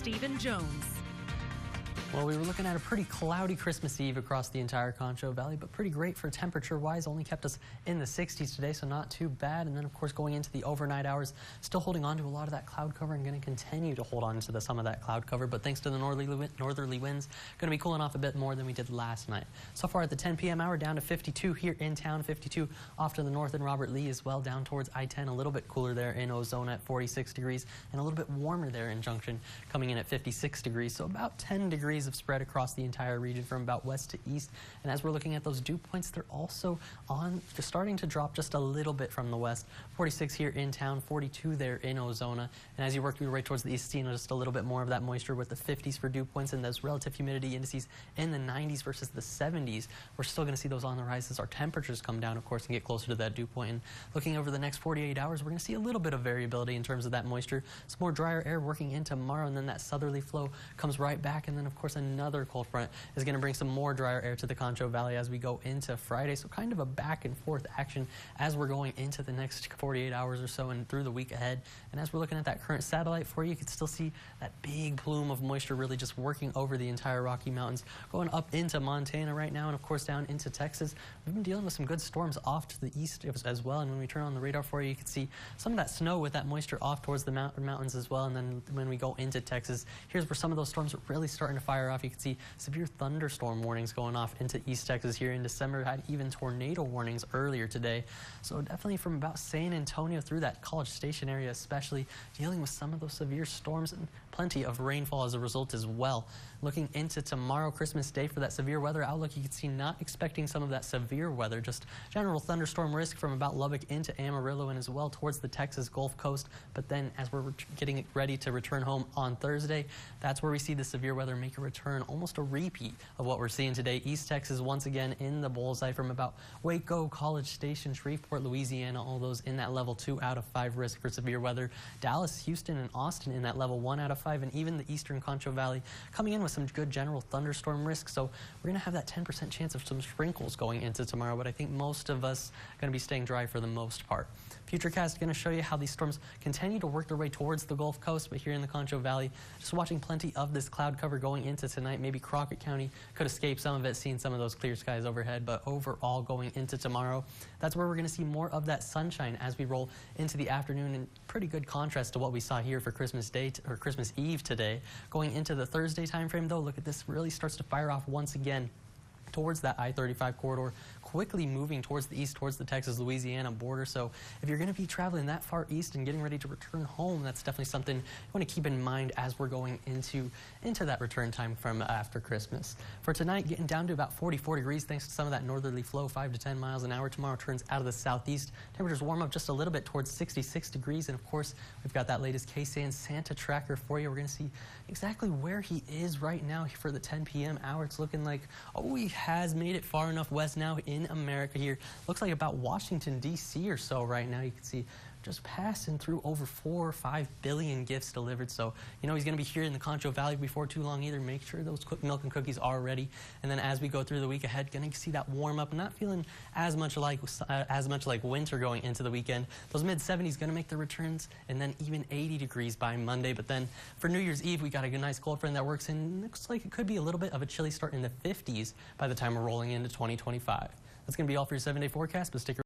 Stephen Jones. Well, we were looking at a pretty cloudy Christmas Eve across the entire Concho Valley, but pretty great for temperature-wise. Only kept us in the 60s today, so not too bad. And then, of course, going into the overnight hours, still holding on to a lot of that cloud cover and going to continue to hold on to some of that cloud cover. But thanks to the northerly winds, going to be cooling off a bit more than we did last night. So far at the 10 p.m. hour, down to 52 here in town, 52 off to the north in Robert Lee as well, down towards I-10, a little bit cooler there in Ozona at 46 degrees, and a little bit warmer there in Junction, coming in at 56 degrees. So about 10 degrees of spread across the entire region from about west to east. And as we're looking at those dew points, they're also just starting to drop just a little bit from the west. 46 here in town, 42 there in Ozona. And as you work your way towards the east, you know, just a little bit more of that moisture with the 50s for dew points and those relative humidity indices in the 90s versus the 70s. We're still going to see those on the rise as our temperatures come down, of course, and get closer to that dew point. And looking over the next 48 hours, we're going to see a little bit of variability in terms of that moisture. Some more drier air working in tomorrow, and then that southerly flow comes right back. And then, of course, another cold front is going to bring some more drier air to the Concho Valley as we go into Friday. So kind of a back and forth action as we're going into the next 48 hours or so and through the week ahead. And as we're looking at that current satellite for you, you can still see that big plume of moisture really just working over the entire Rocky Mountains, going up into Montana right now, and of course down into Texas. We've been dealing with some good storms off to the east as well. And when we turn on the radar for you, you can see some of that snow with that moisture off towards the mountains as well. And then when we go into Texas, here's where some of those storms are really starting to fire off. You can see severe thunderstorm warnings going off into East Texas here in December. Had even tornado warnings earlier today. So definitely from about San Antonio through that College Station area, especially dealing with some of those severe storms and plenty of rainfall as a result as well. Looking into tomorrow, Christmas Day, for that severe weather outlook, you can see not expecting some of that severe weather, just general thunderstorm risk from about Lubbock into Amarillo and as well towards the Texas Gulf Coast. But then as we're getting ready to return home on Thursday, that's where we see the severe weather make a return, almost a repeat of what we're seeing today. East Texas once again in the bullseye from about Waco, College Station, Shreveport, Louisiana, all those in that level 2 out of 5 risk for severe weather. Dallas, Houston, and Austin in that level 1 out of 5, and even the eastern Concho Valley coming in with some good general thunderstorm risk. So we're going to have that 10% chance of some sprinkles going into tomorrow, but I think most of us are going to be staying dry for the most part. Futurecast is going to show you how these storms continue to work their way towards the Gulf Coast, but here in the Concho Valley, just watching plenty of this cloud cover going into tonight. Maybe Crockett County could escape some of it, seeing some of those clear skies overhead, but overall going into tomorrow, that's where we're going to see more of that sunshine as we roll into the afternoon, in pretty good contrast to what we saw here for Christmas Day or Christmas Eve today. Going into the Thursday time frame, though, look at this, really starts to fire off once again towards that I-35 corridor, quickly moving towards the east, towards the Texas-Louisiana border. So if you're going to be traveling that far east and getting ready to return home, that's definitely something you want to keep in mind as we're going into that return time from after Christmas. For tonight, getting down to about 44 degrees thanks to some of that northerly flow, 5 to 10 miles an hour. Tomorrow turns out of the southeast. Temperatures warm up just a little bit towards 66 degrees. And of course, we've got that latest KSAN Santa tracker for you. We're going to see exactly where he is right now for the 10 p.m. hour. It's looking like, he has made it far enough west now in America here. Looks like about Washington, D.C. or so right now. You can see just passing through over 4 or 5 billion gifts delivered. So, you know, he's going to be here in the Concho Valley before too long either. Make sure those cooked milk and cookies are ready. And then as we go through the week ahead, going to see that warm up, not feeling as much like winter going into the weekend. Those mid-70s going to make the returns, and then even 80 degrees by Monday. But then for New Year's Eve, we got a good nice cold front that works in. Looks like it could be a little bit of a chilly start in the 50s by the time we're rolling into 2025. That's going to be all for your 7-day forecast, but stick around.